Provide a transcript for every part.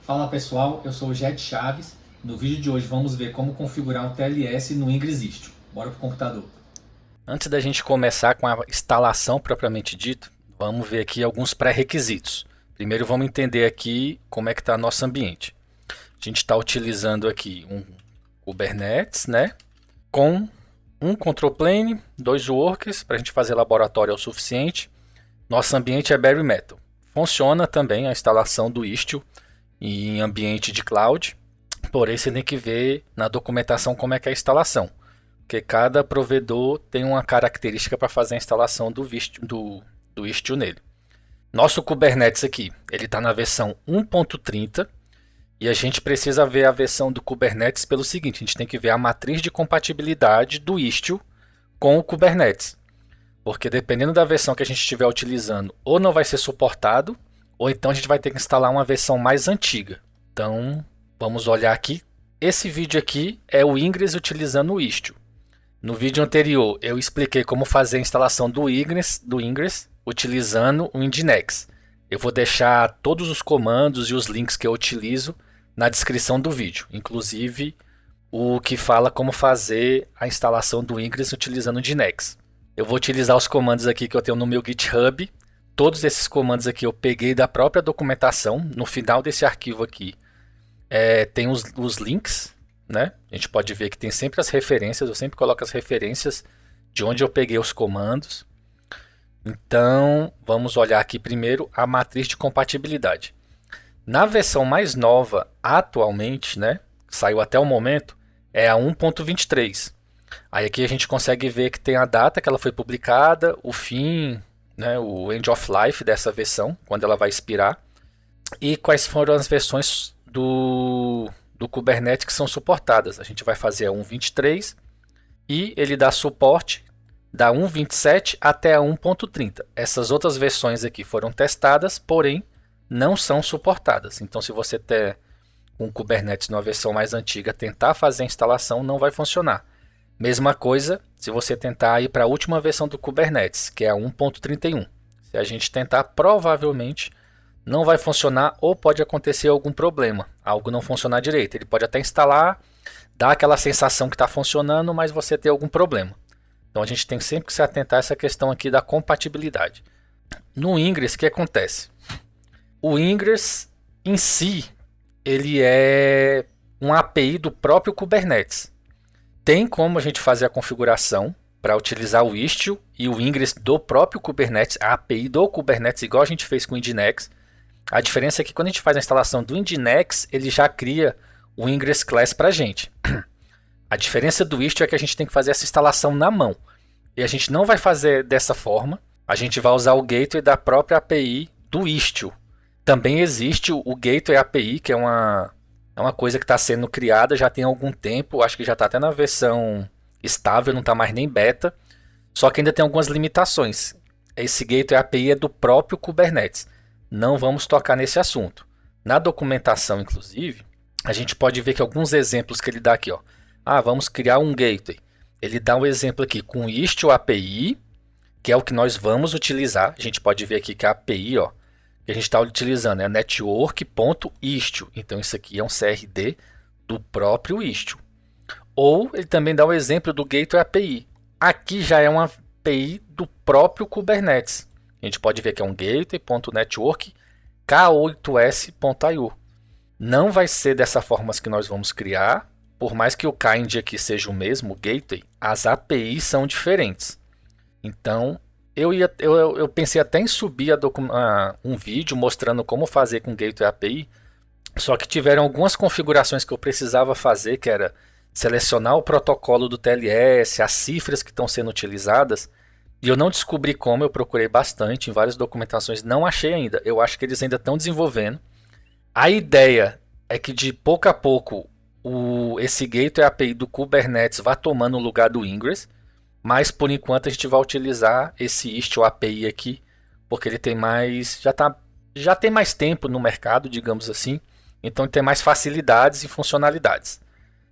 Fala pessoal, eu sou o Jet Chaves. No vídeo de hoje vamos ver como configurar um TLS no Ingress Istio. Bora pro computador. Antes da gente começar com a instalação propriamente dita, vamos ver aqui alguns pré-requisitos. Primeiro vamos entender aqui como é que está nosso ambiente. A gente está utilizando aqui um Kubernetes, né, com um control plane, 2 workers, para a gente fazer laboratório é o suficiente. Nosso ambiente é bare metal. Funciona também a instalação do Istio em ambiente de cloud, porém você tem que ver na documentação como é que é a instalação, porque cada provedor tem uma característica para fazer a instalação do Istio nele. Nosso Kubernetes aqui, ele está na versão 1.30 e a gente precisa ver a versão do Kubernetes pelo seguinte, a gente tem que ver a matriz de compatibilidade do Istio com o Kubernetes, porque dependendo da versão que a gente estiver utilizando, ou não vai ser suportado, ou então a gente vai ter que instalar uma versão mais antiga. Então, vamos olhar aqui. Esse vídeo aqui é o Ingress utilizando o Istio. No vídeo anterior, eu expliquei como fazer a instalação do Ingress utilizando o Nginx. Eu vou deixar todos os comandos e os links que eu utilizo na descrição do vídeo. Inclusive, o que fala como fazer a instalação do Ingress utilizando o Nginx. Eu vou utilizar os comandos aqui que eu tenho no meu GitHub. Todos esses comandos aqui eu peguei da própria documentação. No final desse arquivo aqui tem os links, né? A gente pode ver que tem sempre as referências. Eu sempre coloco as referências de onde eu peguei os comandos. Então, vamos olhar aqui primeiro a matriz de compatibilidade. Na versão mais nova, atualmente, né? Saiu até o momento, é a 1.23. Aí aqui a gente consegue ver que tem a data que ela foi publicada, o fim, né, o end of life dessa versão, quando ela vai expirar, e quais foram as versões do Kubernetes que são suportadas. A gente vai fazer a 1.23 e ele dá suporte da 1.27 até a 1.30. Essas outras versões aqui foram testadas, porém não são suportadas. Então, se você ter um Kubernetes numa versão mais antiga, tentar fazer a instalação não vai funcionar. Mesma coisa se você tentar ir para a última versão do Kubernetes, que é a 1.31. Se a gente tentar, provavelmente não vai funcionar ou pode acontecer algum problema, algo não funcionar direito. Ele pode até instalar, dar aquela sensação que está funcionando, mas você ter algum problema. Então a gente tem sempre que se atentar a essa questão aqui da compatibilidade. No Ingress, o que acontece? O Ingress em si, ele é uma API do próprio Kubernetes. Tem como a gente fazer a configuração para utilizar o Istio e o Ingress do próprio Kubernetes, a API do Kubernetes, igual a gente fez com o Nginx. A diferença é que quando a gente faz a instalação do Nginx, ele já cria o Ingress Class para a gente. A diferença do Istio é que a gente tem que fazer essa instalação na mão. E a gente não vai fazer dessa forma, a gente vai usar o Gateway da própria API do Istio. Também existe o Gateway API, que é uma coisa que está sendo criada já tem algum tempo, acho que já está até na versão estável, não está mais nem beta, só que ainda tem algumas limitações. Esse Gateway API é do próprio Kubernetes, não vamos tocar nesse assunto. Na documentação, inclusive, a gente pode ver que alguns exemplos que ele dá aqui, ó. Vamos criar um Gateway. Ele dá um exemplo aqui com o Istio API, que é o que nós vamos utilizar. A gente pode ver aqui que a API, ó, que a gente está utilizando é a network.istio. Então isso aqui é um CRD do próprio Istio. Ou ele também dá o exemplo do Gateway API. Aqui já é uma API do próprio Kubernetes. A gente pode ver que é um gateway.network k8s.io. Não vai ser dessa forma que nós vamos criar. Por mais que o kind aqui seja o mesmo, o gateway, as APIs são diferentes. Então, eu pensei até em subir um vídeo mostrando como fazer com Gateway API, só que tiveram algumas configurações que eu precisava fazer, que era selecionar o protocolo do TLS, as cifras que estão sendo utilizadas, e eu não descobri como, eu procurei bastante em várias documentações, não achei ainda. Eu acho que eles ainda estão desenvolvendo. A ideia é que de pouco a pouco esse Gateway API do Kubernetes vá tomando o lugar do Ingress, mas por enquanto a gente vai utilizar esse Istio API aqui, porque ele tem mais, já tem mais tempo no mercado, digamos assim, então ele tem mais facilidades e funcionalidades.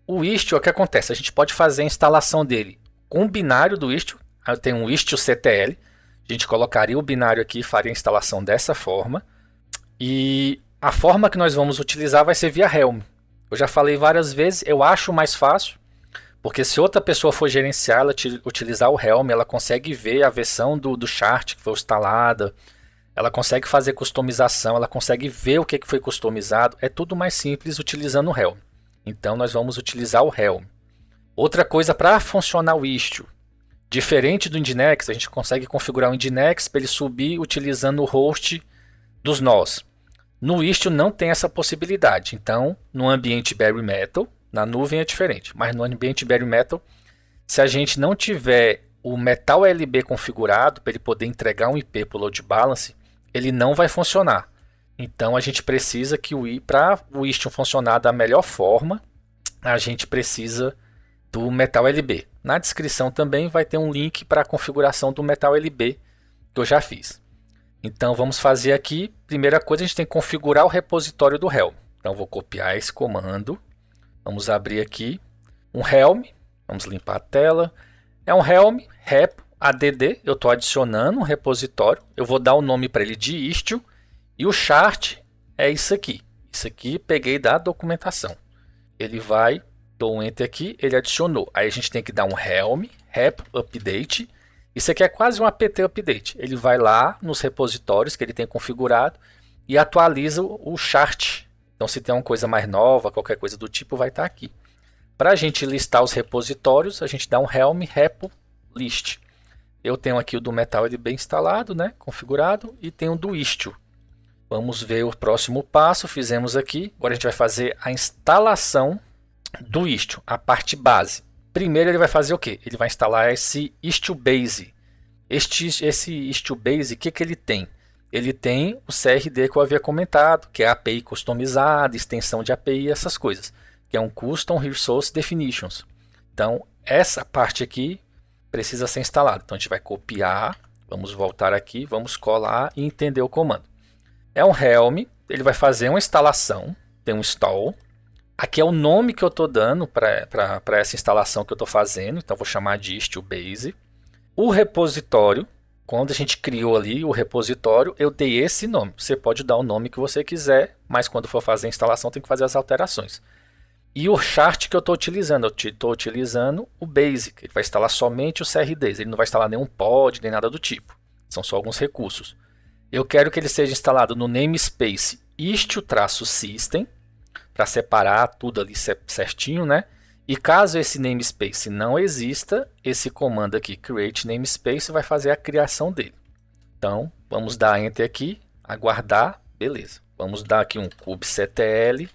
O Istio, o que acontece? A gente pode fazer a instalação dele com o binário do Istio, tem um Istio CTL, a gente colocaria o binário aqui e faria a instalação dessa forma, e A forma que nós vamos utilizar vai ser via Helm. Eu já falei várias vezes, eu acho mais fácil, porque se outra pessoa for gerenciar, ela utilizar o Helm, ela consegue ver a versão do chart que foi instalada, ela consegue fazer customização, ela consegue ver o que foi customizado. É tudo mais simples utilizando o Helm. Então nós vamos utilizar o Helm. Outra coisa para funcionar o Istio. Diferente do Nginx, a gente consegue configurar o Nginx para ele subir utilizando o host dos nós. No Istio não tem essa possibilidade. Então, no ambiente Bare Metal, na nuvem é diferente. Mas no ambiente Bare Metal, se a gente não tiver o Metal LB configurado para ele poder entregar um IP para o load balance, ele não vai funcionar. Então, a gente precisa que para o Istio funcionar da melhor forma, a gente precisa do Metal LB. Na descrição também vai ter um link para a configuração do Metal LB que eu já fiz. Então vamos fazer aqui, primeira coisa a gente tem que configurar o repositório do Helm. Então vou copiar esse comando, vamos abrir aqui um Helm, vamos limpar a tela. É um Helm rep add, eu estou adicionando um repositório, eu vou dar o nome para ele de Istio e o chart é isso aqui. Isso aqui peguei da documentação. Ele vai, dou um enter aqui, ele adicionou. Aí a gente tem que dar um Helm rep update. Isso aqui é quase um apt update. Ele vai lá nos repositórios que ele tem configurado e atualiza o chart. Então se tem uma coisa mais nova, qualquer coisa do tipo, vai estar aqui. Para a gente listar os repositórios, a gente dá um Helm repo list. Eu tenho aqui o do Metal LB instalado, né, configurado, e tenho o do Istio. Vamos ver o próximo passo, fizemos aqui. Agora a gente vai fazer a instalação do Istio, a parte base. Primeiro ele vai fazer o quê? Ele vai instalar esse Istio Base. Esse Istio Base, o que ele tem? Ele tem o CRD que eu havia comentado, que é a API customizada, extensão de API, essas coisas. Que é um Custom Resource Definitions. Então, essa parte aqui precisa ser instalada. Então, a gente vai copiar, vamos voltar aqui, vamos colar e entender o comando. É um Helm, ele vai fazer uma instalação, tem um install. Aqui é o nome que eu estou dando para essa instalação que eu estou fazendo, então vou chamar de Istio Base. O repositório, quando a gente criou ali o repositório, eu dei esse nome. Você pode dar o nome que você quiser, mas quando for fazer a instalação tem que fazer as alterações. E o chart que eu estou utilizando, eu estou utilizando o Basic, ele vai instalar somente os CRDs, ele não vai instalar nenhum pod, nem nada do tipo. São só alguns recursos. Eu quero que ele seja instalado no namespace istio-system, para separar tudo ali certinho, né? E caso esse namespace não exista, esse comando aqui, create namespace, vai fazer a criação dele. Então, vamos dar enter aqui, aguardar, beleza. Vamos dar aqui um kubectl,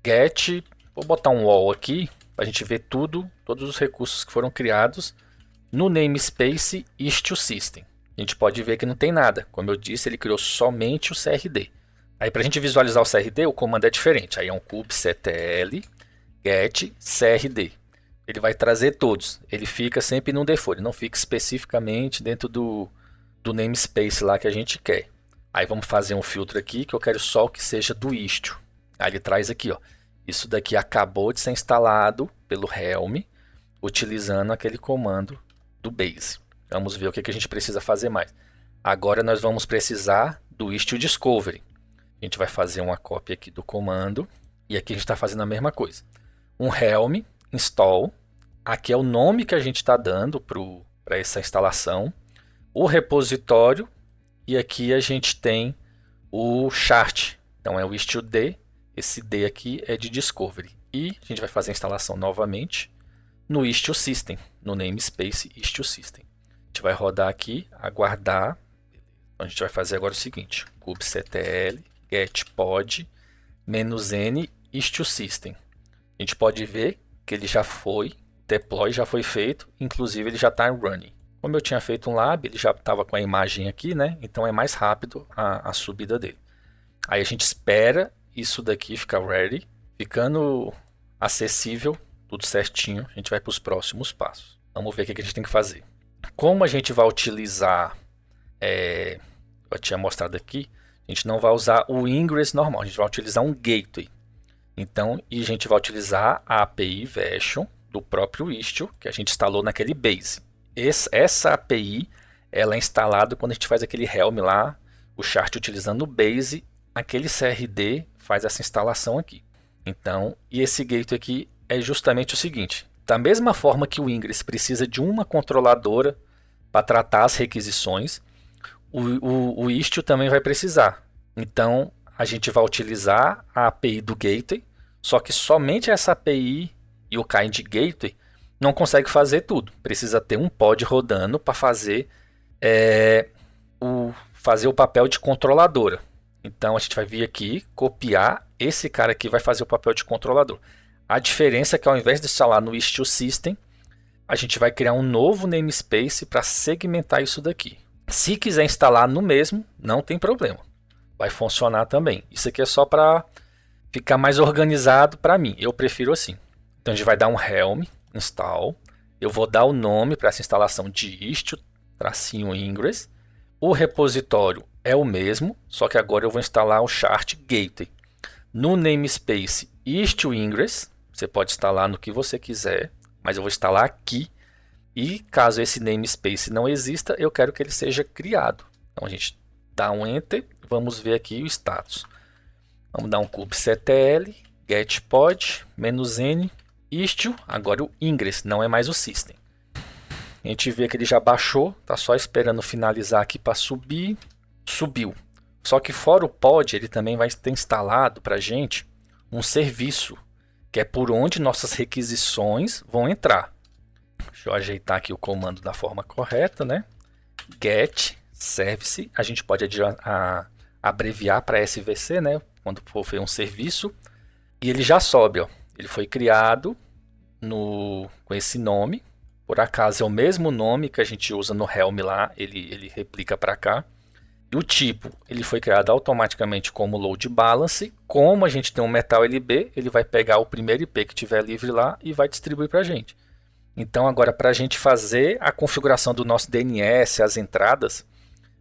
get, vou botar um wall aqui, para a gente ver tudo, todos os recursos que foram criados no namespace istio-system. A gente pode ver que não tem nada. Como eu disse, ele criou somente o CRD. Aí para a gente visualizar o CRD, o comando é diferente. Aí é um kubectl get CRD. Ele vai trazer todos. Ele fica sempre no default. Ele não fica especificamente dentro do namespace lá que a gente quer. Aí vamos fazer um filtro aqui que eu quero só o que seja do Istio. Aí ele traz aqui, ó. Isso daqui acabou de ser instalado pelo Helm, utilizando aquele comando do Base. Vamos ver o que a gente precisa fazer mais. Agora nós vamos precisar do Istio Discovery. A gente vai fazer uma cópia aqui do comando. E aqui a gente está fazendo a mesma coisa. Um Helm install. Aqui é o nome que a gente está dando para essa instalação. O repositório. E aqui a gente tem o chart. Então é o istio D. Esse D aqui é de Discovery. E a gente vai fazer a instalação novamente no istio System. No namespace istio System. A gente vai rodar aqui, aguardar. Então, a gente vai fazer agora o seguinte. kubectl get pod -n istio system. A gente pode ver que ele já foi, deploy já foi feito, inclusive ele já está running. Como eu tinha feito um lab, ele já estava com a imagem aqui, né? Então é mais rápido a subida dele. Aí a gente espera isso daqui ficar ready, ficando acessível, tudo certinho, a gente vai para os próximos passos. Vamos ver o que a gente tem que fazer. Como a gente vai utilizar, eu tinha mostrado aqui, a gente não vai usar o ingress normal, a gente vai utilizar um gateway. Então, e a gente vai utilizar a API version do próprio Istio, que a gente instalou naquele base. Essa API, ela é instalada quando a gente faz aquele Helm lá, o chart utilizando o base aquele CRD faz essa instalação aqui. Então, e esse gateway aqui é justamente o seguinte. Da mesma forma que o Ingress precisa de uma controladora para tratar as requisições, o Istio também vai precisar. Então, a gente vai utilizar a API do Gateway, só que somente essa API e o Kind Gateway não consegue fazer tudo. Precisa ter um pod rodando para fazer o papel de controladora. Então, a gente vai vir aqui, copiar, esse cara aqui vai fazer o papel de controlador. A diferença é que ao invés de instalar no Istio System, a gente vai criar um novo namespace para segmentar isso daqui. Se quiser instalar no mesmo, não tem problema. Vai funcionar também. Isso aqui é só para ficar mais organizado para mim. Eu prefiro assim. Então a gente vai dar um helm install. Eu vou dar o nome para essa instalação de Istio-Ingress. O repositório é o mesmo, só que agora eu vou instalar o chart gateway. No namespace Istio-Ingress, você pode instalar no que você quiser, mas eu vou instalar aqui. E caso esse namespace não exista, eu quero que ele seja criado. Então a gente dá um enter, vamos ver aqui o status. Vamos dar um kubectl, getPod, "-n, Istio, agora o Ingress, não é mais o system. A gente vê que ele já baixou, tá só esperando finalizar aqui para subir. Subiu. Só que fora o pod, ele também vai ter instalado para a gente um serviço, que é por onde nossas requisições vão entrar. Deixa eu ajeitar aqui o comando da forma correta, né? Get service, a gente pode abreviar para SVC, né? Quando for ver um serviço. E ele já sobe, ó. Ele foi criado com esse nome. Por acaso é o mesmo nome que a gente usa no Helm lá, ele replica para cá. E o tipo, ele foi criado automaticamente como load balance. Como a gente tem um metal LB, ele vai pegar o primeiro IP que tiver livre lá e vai distribuir para a gente. Então agora para a gente fazer a configuração do nosso DNS, as entradas,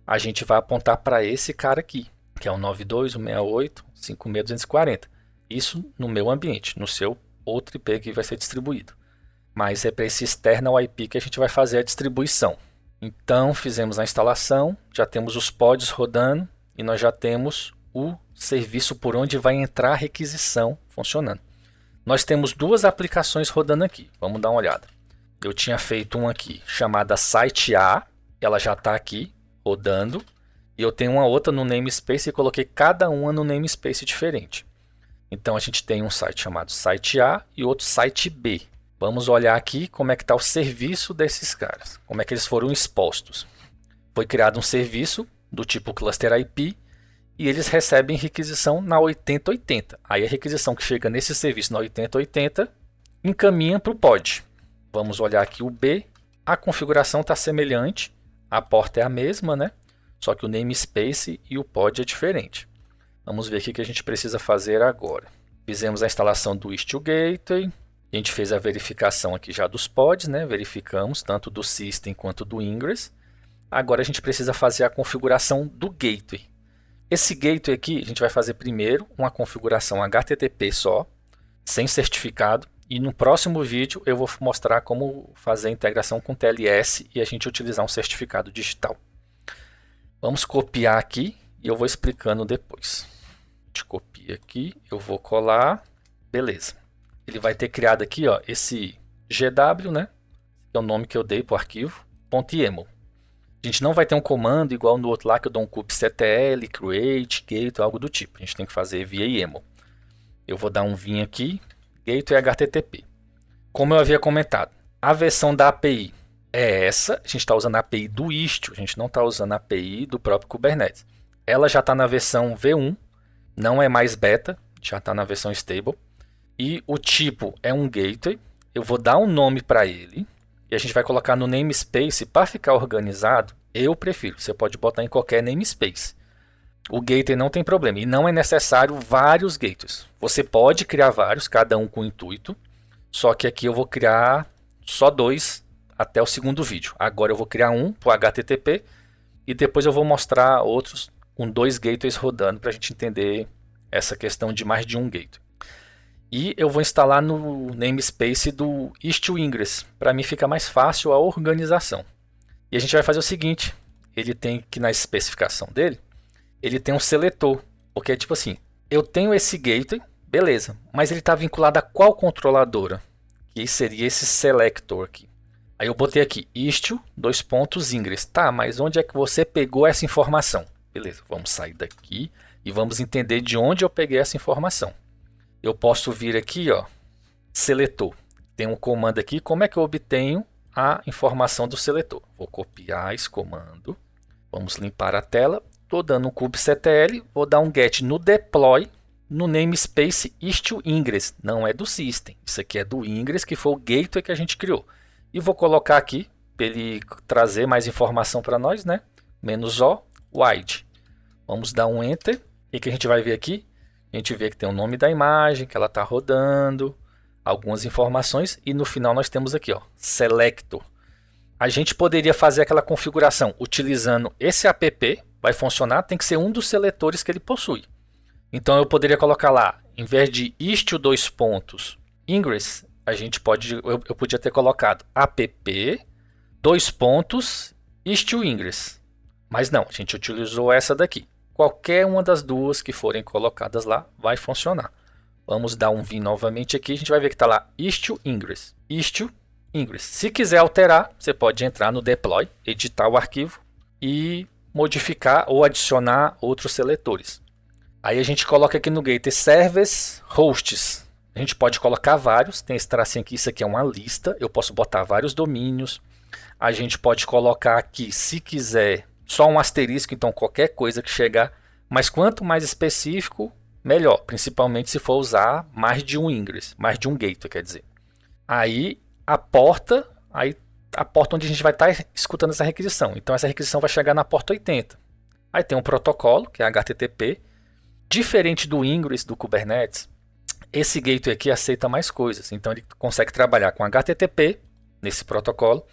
a gente vai apontar para esse cara aqui, que é o 92.168.5.240. Isso no meu ambiente, no seu outro IP que vai ser distribuído. Mas é para esse external IP que a gente vai fazer a distribuição. Então fizemos a instalação, já temos os pods rodando e nós já temos o serviço por onde vai entrar a requisição funcionando. Nós temos duas aplicações rodando aqui, vamos dar uma olhada. Eu tinha feito uma aqui chamada Site A, ela já está aqui rodando. E eu tenho uma outra no namespace e coloquei cada uma no namespace diferente. Então a gente tem um site chamado Site A e outro Site B. Vamos olhar aqui como é que está o serviço desses caras, como é que eles foram expostos. Foi criado um serviço do tipo Cluster IP e eles recebem requisição na 8080. Aí a requisição que chega nesse serviço na 8080 encaminha para o pod. Vamos olhar aqui o B, a configuração está semelhante, a porta é a mesma, né? Só que o namespace e o pod é diferente. Vamos ver aqui o que a gente precisa fazer agora. Fizemos a instalação do Istio Gateway, a gente fez a verificação aqui já dos pods, né? Verificamos tanto do System quanto do Ingress. Agora a gente precisa fazer a configuração do Gateway. Esse Gateway aqui a gente vai fazer primeiro uma configuração HTTP só, sem certificado. E no próximo vídeo eu vou mostrar como fazer a integração com TLS e a gente utilizar um certificado digital. Vamos copiar aqui e eu vou explicando depois. A gente copia aqui, eu vou colar, beleza. Ele vai ter criado aqui ó, esse GW, né? Que é o nome que eu dei para o arquivo, .yaml. A gente não vai ter um comando igual no outro lá que eu dou um kubectl, create, gateway, algo do tipo. A gente tem que fazer via YAML. Eu vou dar um vim aqui. Gateway HTTP. Como eu havia comentado, a versão da API é essa. A gente está usando a API do Istio, a gente não está usando a API do próprio Kubernetes. Ela já está na versão V1, não é mais beta, já está na versão stable. E o tipo é um gateway. Eu vou dar um nome para ele e a gente vai colocar no namespace para ficar organizado. Eu prefiro, você pode botar em qualquer namespace. O gateway não tem problema e não é necessário vários gateways. Você pode criar vários, cada um com intuito. Só que aqui eu vou criar só 2 até o segundo vídeo. Agora eu vou criar um para o HTTP e depois eu vou mostrar outros com 2 gateways rodando para a gente entender essa questão de mais de um gateway. E eu vou instalar no namespace do Istio-Ingress para mim fica mais fácil a organização. E a gente vai fazer o seguinte, ele tem que na especificação dele ele tem um seletor. Porque, tipo assim, eu tenho esse gateway, beleza, mas ele está vinculado a qual controladora? Que seria esse selector aqui. Aí eu botei aqui, istio, ingress. Tá, mas onde é que você pegou essa informação? Beleza, vamos sair daqui e vamos entender de onde eu peguei essa informação. Eu posso vir aqui, ó, seletor. Tem um comando aqui, como é que eu obtenho a informação do seletor? Vou copiar esse comando, vamos limpar a tela. Estou dando um kubectl, vou dar um get no deploy, no namespace istio ingress. Não é do system, isso aqui é do ingress, que foi o gateway que a gente criou. E vou colocar aqui, para ele trazer mais informação para nós, né? -o, wide. Vamos dar um enter. O que a gente vai ver aqui? A gente vê que tem o nome da imagem, que ela está rodando, algumas informações, e no final nós temos aqui, ó, selector. A gente poderia fazer aquela configuração utilizando esse app, vai funcionar, tem que ser um dos seletores que ele possui. Então eu poderia colocar lá, em vez de istio ingress, a gente pode, eu podia ter colocado app istio ingress. Mas não, a gente utilizou essa daqui. Qualquer uma das duas que forem colocadas lá vai funcionar. Vamos dar um vim novamente aqui, a gente vai ver que está lá istio ingress. Istio ingress. Se quiser alterar, você pode entrar no deploy, editar o arquivo e modificar ou adicionar outros seletores. Aí a gente coloca aqui no gateway service hosts. A gente pode colocar vários, tem esse tracinho aqui, isso aqui é uma lista, eu posso botar vários domínios. A gente pode colocar aqui, se quiser, só um asterisco, então qualquer coisa que chegar. Mas quanto mais específico, melhor, principalmente se for usar mais de um ingress, mais de um gateway, quer dizer. Aí a porta onde a gente vai estar escutando essa requisição. Então essa requisição vai chegar na porta 80. Aí tem um protocolo, que é HTTP. Diferente do ingress do Kubernetes, esse gateway aqui aceita mais coisas. Então ele consegue trabalhar com HTTP nesse protocolo.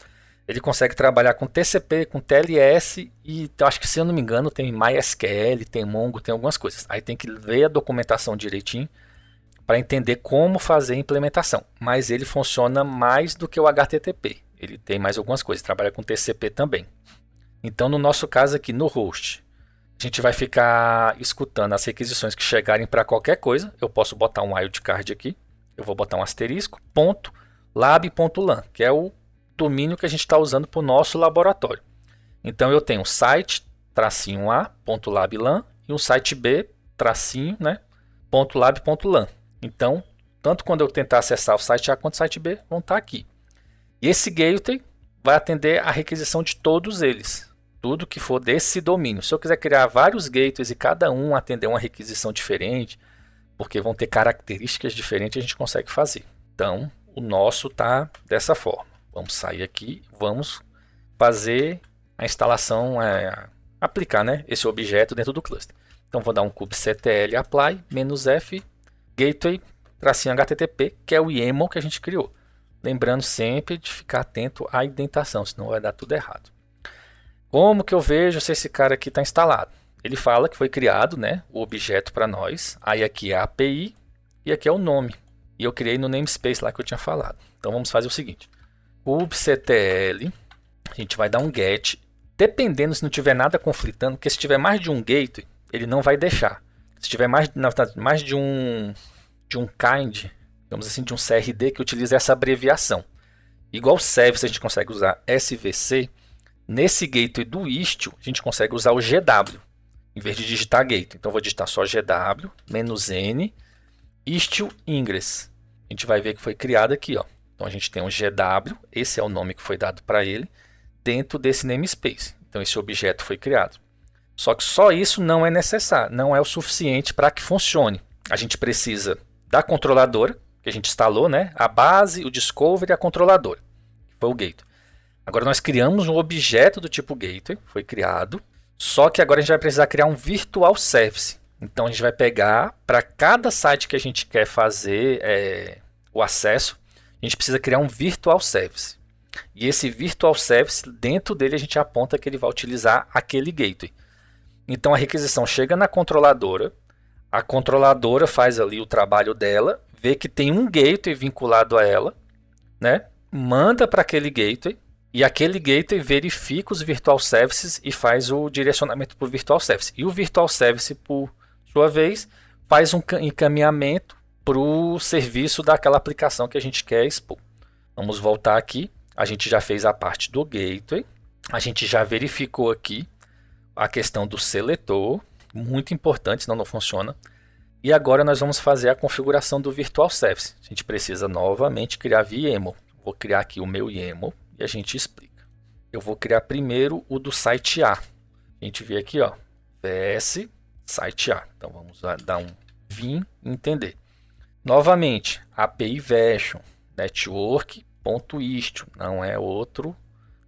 Ele consegue trabalhar com TCP, com TLS e eu acho que, se eu não me engano, tem MySQL, tem Mongo, tem algumas coisas. Aí tem que ver a documentação direitinho para entender como fazer a implementação. Mas ele funciona mais do que o HTTP. Ele tem mais algumas coisas, trabalha com TCP também. Então, no nosso caso aqui, no host, a gente vai ficar escutando as requisições que chegarem para qualquer coisa. Eu posso botar um wildcard aqui. Eu vou botar um asterisco, .lab.lan, que é o domínio que a gente está usando para o nosso laboratório. Então, eu tenho site, -a, .lablan, e um site B, tracinho, né, .lab.lan. Então, tanto quando eu tentar acessar o site A quanto o site B, vão estar aqui. E esse gateway vai atender a requisição de todos eles. Tudo que for desse domínio. Se eu quiser criar vários gateways e cada um atender uma requisição diferente, porque vão ter características diferentes, a gente consegue fazer. Então, o nosso está dessa forma. Vamos sair aqui, vamos fazer a instalação, aplicar, né, esse objeto dentro do cluster. Então, vou dar um kubectl apply -f gateway -http, que é o YAML que a gente criou. Lembrando sempre de ficar atento à indentação, senão vai dar tudo errado. Como que eu vejo se esse cara aqui está instalado? Ele fala que foi criado, né, o objeto para nós. Aí aqui é a API e aqui é o nome. E eu criei no namespace lá que eu tinha falado. Então vamos fazer o seguinte. kubectl, a gente vai dar um get. Dependendo se não tiver nada conflitando, porque se tiver mais de um gateway, ele não vai deixar. Se tiver mais de um kind, digamos assim, de um CRD que utiliza essa abreviação. Igual service a gente consegue usar SVC, nesse gateway do istio a gente consegue usar o GW, em vez de digitar gateway. Então eu vou digitar só GW, -n, istio ingress. A gente vai ver que foi criado aqui, ó. Então a gente tem um GW, esse é o nome que foi dado para ele, dentro desse namespace. Então esse objeto foi criado. Só que só isso não é necessário, não é o suficiente para que funcione. A gente precisa da controladora, que a gente instalou, né? A base, o discovery e a controladora, que foi o gateway. Agora nós criamos um objeto do tipo gateway, foi criado, só que agora a gente vai precisar criar um virtual service. Então a gente vai pegar, para cada site que a gente quer fazer o acesso, a gente precisa criar um virtual service. E esse virtual service, dentro dele a gente aponta que ele vai utilizar aquele gateway. Então a requisição chega na controladora, a controladora faz ali o trabalho dela, vê que tem um gateway vinculado a ela, né? Manda para aquele gateway, e aquele gateway verifica os virtual services e faz o direcionamento para o virtual service. E o virtual service, por sua vez, faz um encaminhamento para o serviço daquela aplicação que a gente quer expor. Vamos voltar aqui. A gente já fez a parte do gateway. A gente já verificou aqui a questão do seletor. Muito importante, senão não funciona. E agora nós vamos fazer a configuração do Virtual Service. A gente precisa novamente criar via YAML. Vou criar aqui o meu YAML e a gente explica. Eu vou criar primeiro o do site A. A gente vê aqui, ó, vs site A. Então vamos dar um vim e entender. Novamente, API version network.istio, não é outro,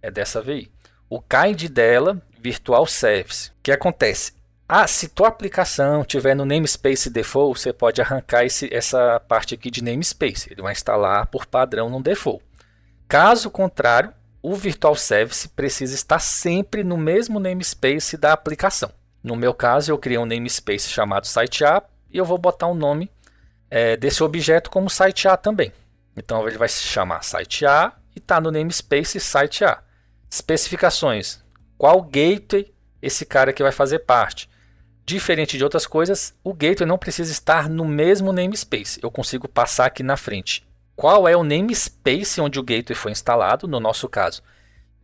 é dessa VI. O KID dela, Virtual Service. O que acontece? Se tua aplicação tiver no namespace default, você pode arrancar essa parte aqui de namespace. Ele vai instalar por padrão no default. Caso contrário, o Virtual Service precisa estar sempre no mesmo namespace da aplicação. No meu caso, eu criei um namespace chamado site.a e eu vou botar o nome desse objeto como site.a também. Então ele vai se chamar site.a e está no namespace site.a. Especificações. Qual gateway esse cara aqui vai fazer parte? Diferente de outras coisas, o gateway não precisa estar no mesmo namespace. Eu consigo passar aqui na frente. Qual é o namespace onde o gateway foi instalado? No nosso caso,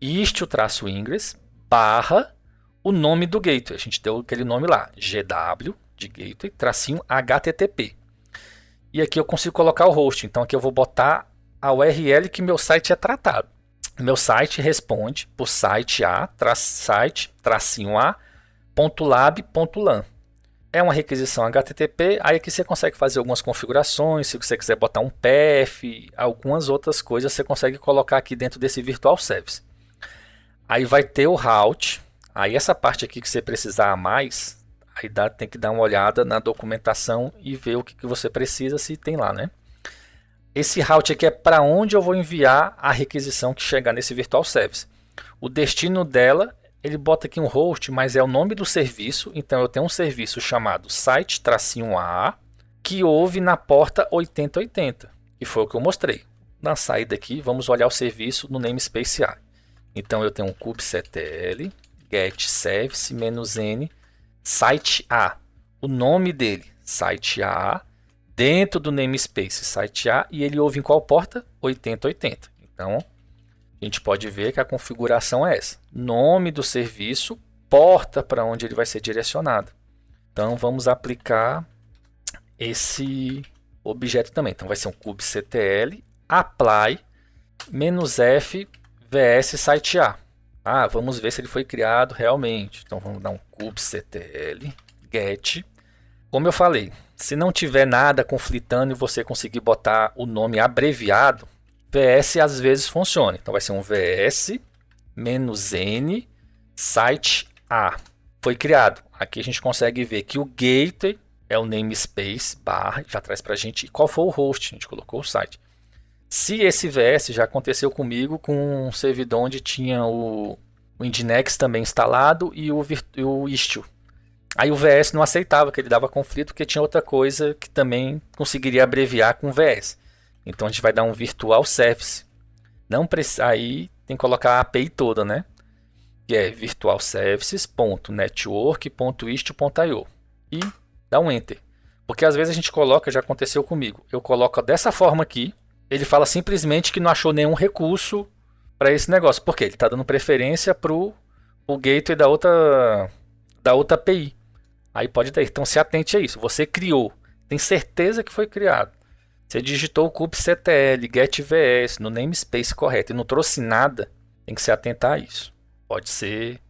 istio-ingress barra o nome do gateway. A gente deu aquele nome lá, GW de gateway, tracinho HTTP. E aqui eu consigo colocar o host. Então aqui eu vou botar a URL que meu site é tratado. Meu site responde por site-a.lab.lan. É uma requisição HTTP, aí aqui você consegue fazer algumas configurações, se você quiser botar um path, algumas outras coisas você consegue colocar aqui dentro desse Virtual Service. Aí vai ter o route, aí essa parte aqui que você precisar a mais, aí tem que dar uma olhada na documentação e ver o que você precisa, se tem lá, né? Esse route aqui é para onde eu vou enviar a requisição que chegar nesse Virtual Service. O destino dela, ele bota aqui um host, mas é o nome do serviço. Então eu tenho um serviço chamado site-a que ouve na porta 8080, que foi o que eu mostrei. Na saída aqui, vamos olhar o serviço no namespace A. Então eu tenho um kubectl get service -n site-a. O nome dele, site-a, dentro do namespace site.a, e ele ouve em qual porta? 8080. Então, a gente pode ver que a configuração é essa. Nome do serviço, porta para onde ele vai ser direcionado. Então, vamos aplicar esse objeto também. Então, vai ser um kubectl apply -f vs site.a. Vamos ver se ele foi criado realmente. Então, vamos dar um kubectl get. Como eu falei, se não tiver nada conflitando e você conseguir botar o nome abreviado, vs às vezes funciona. Então vai ser um vs -n site.a. Foi criado. Aqui a gente consegue ver que o gateway é o namespace barra, já traz para a gente qual foi o host, a gente colocou o site. Se esse vs já aconteceu comigo com um servidor onde tinha o Nginx também instalado e o Istio. Aí o VS não aceitava, que ele dava conflito, porque tinha outra coisa que também conseguiria abreviar com VS. Então a gente vai dar um Virtual Service. Não precisa, aí tem que colocar a API toda, né? Que é virtualservices.network.istio.io e dá um Enter. Porque às vezes a gente coloca, já aconteceu comigo, eu coloco dessa forma aqui, ele fala simplesmente que não achou nenhum recurso para esse negócio. Porque ele está dando preferência para o gateway da outra API. Aí pode ter. Então se atente a isso. Você criou, tem certeza que foi criado. Você digitou o kubectl get-vs no namespace correto e não trouxe nada, tem que se atentar a isso. Pode ser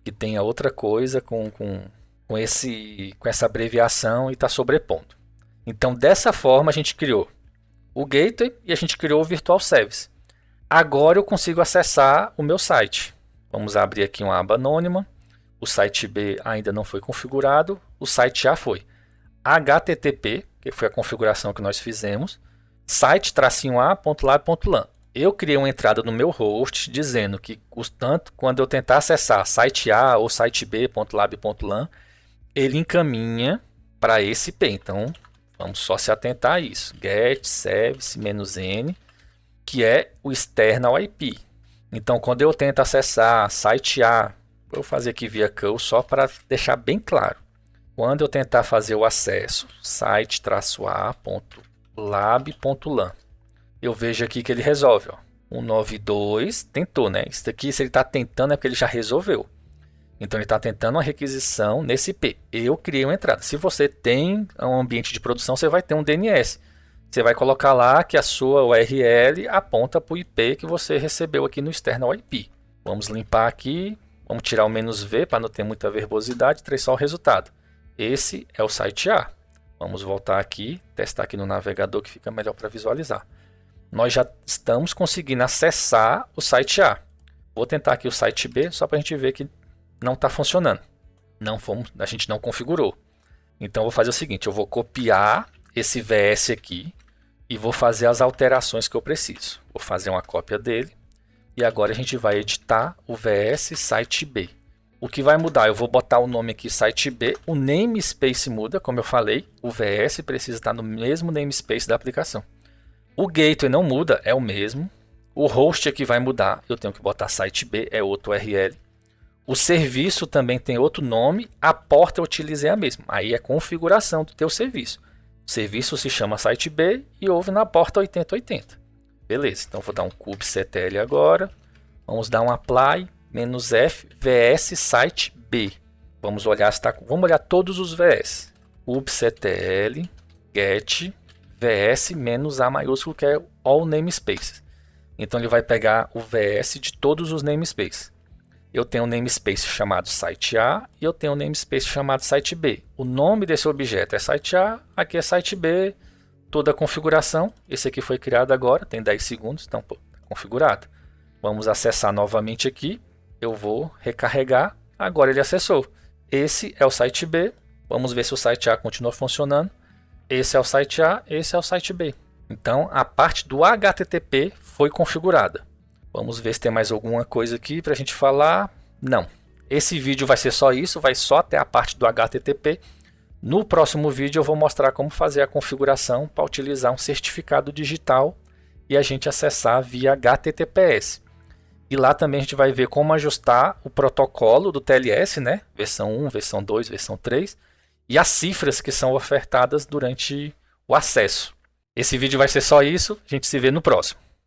que tenha outra coisa com essa abreviação e está sobrepondo. Então dessa forma a gente criou o gateway e a gente criou o Virtual Service. Agora eu consigo acessar o meu site. Vamos abrir aqui uma aba anônima. O site B ainda não foi configurado, o site A foi. HTTP, que foi a configuração que nós fizemos, site-a.lab.lan. Eu criei uma entrada no meu host dizendo que, tanto quando eu tentar acessar site A ou site B.lab.lan, ele encaminha para esse IP. Então, vamos só se atentar a isso. Get service -n, que é o external IP. Então, quando eu tento acessar site A, vou fazer aqui via curl só para deixar bem claro. Quando eu tentar fazer o acesso, site-a.lab.lan, eu vejo aqui que ele resolve. Ó. 192 tentou, né? Isso aqui, se ele está tentando, é porque ele já resolveu. Então, ele está tentando uma requisição nesse IP. Eu criei uma entrada. Se você tem um ambiente de produção, você vai ter um DNS. Você vai colocar lá que a sua URL aponta para o IP que você recebeu aqui no external IP. Vamos limpar aqui. Vamos tirar o "-v" para não ter muita verbosidade. Trazer só o resultado. Esse é o site A. Vamos voltar aqui, testar aqui no navegador que fica melhor para visualizar. Nós já estamos conseguindo acessar o site A. Vou tentar aqui o site B, só para a gente ver que não está funcionando. A gente não configurou. Então, eu vou fazer o seguinte, eu vou copiar esse VS aqui e vou fazer as alterações que eu preciso. Vou fazer uma cópia dele e agora a gente vai editar o VS site B. O que vai mudar? Eu vou botar o nome aqui site B, o namespace muda, como eu falei, o VS precisa estar no mesmo namespace da aplicação. O gateway não muda, é o mesmo. O host aqui vai mudar, eu tenho que botar site B, é outro URL. O serviço também tem outro nome, a porta eu utilizei a mesma. Aí é configuração do teu serviço. O serviço se chama site B e ouve na porta 8080. Beleza, então vou dar um kubectl agora. Vamos dar um apply -f vs site B. Vamos olhar vamos olhar todos os VS. kubectl get vs -a maiúsculo, que é all namespaces. Então ele vai pegar o VS de todos os namespaces. Eu tenho um namespace chamado site A e eu tenho um namespace chamado site B. O nome desse objeto é site A, aqui é site B, toda a configuração. Esse aqui foi criado agora, tem 10 segundos, então está configurado. Vamos acessar novamente aqui, eu vou recarregar, agora ele acessou. Esse é o site B, vamos ver se o site A continua funcionando. Esse é o site A, esse é o site B. Então a parte do HTTP foi configurada. Vamos ver se tem mais alguma coisa aqui para a gente falar. Não. Esse vídeo vai ser só isso, vai só até a parte do HTTP. No próximo vídeo eu vou mostrar como fazer a configuração para utilizar um certificado digital e a gente acessar via HTTPS. E lá também a gente vai ver como ajustar o protocolo do TLS, né? Versão 1, versão 2, versão 3. E as cifras que são ofertadas durante o acesso. Esse vídeo vai ser só isso, a gente se vê no próximo.